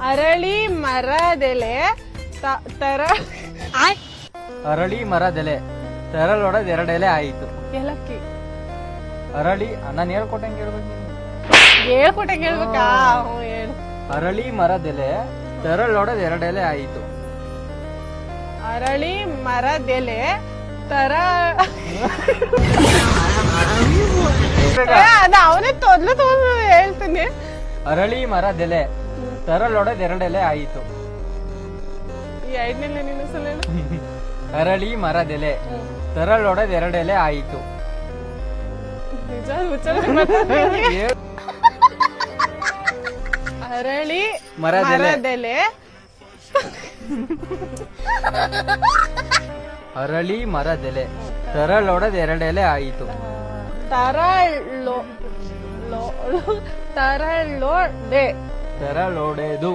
ಅರಳಿ ಮರದೆಲೆ ತರ ಅರಳಿ ಮರದೆಲೆ ತರಲೊಡೆದ ಎರಡೆಲೆ ಆಯಿತು. ಏಲಕ್ಕಿ. ಅರಳಿ ನಾನು ಹೇಳ್ಕೊಟ್ಟಂಗೆ ಹೇಳ್ಬೇಕು ನೀನು. ಹೇಳ್ಕೊಟ್ಟೆ ಕೇಳ್ಬೇಕಾ? ಹೇಳು. ಅರಳಿ ಮರದೆಲೆ ತರಲೊಡೆದ ಎರಡೆಲೆ ಆಯಿತು. ಅರಳಿ ಮರದೆಲೆ ತರ ಅದ ಅವನೇ ತೊದ್ಲು ಹೇಳ್ತೀನಿ. ಅರಳಿ ಮರದೆಲೆ ತರಲೊಡೆದ ಎರಡೆಲೆ ಆಯಿತು. ಈ ಐದನೆಲ್ಲ ನೀನು ಸಲ ಹೇಳು. ಅರಳಿ ಮರದೆಲೆ ತರಲೊಡೆದ ಎರಡೆಲೆ ಆಯಿತು. ನಿಜ ಉಚ್ಚಾರಣೆ ಬರ್ತದೆ ನಂಗೆ. ಅರಳಿ ಮರದೆಲೆ ಅರಳಿ ಮರದೆಲೆ ತರಲೊಡೆದ ಎರಡೆಲೆ ಆಯಿತು. ತರಳೊಡೆ ತರಲೊಡೆದು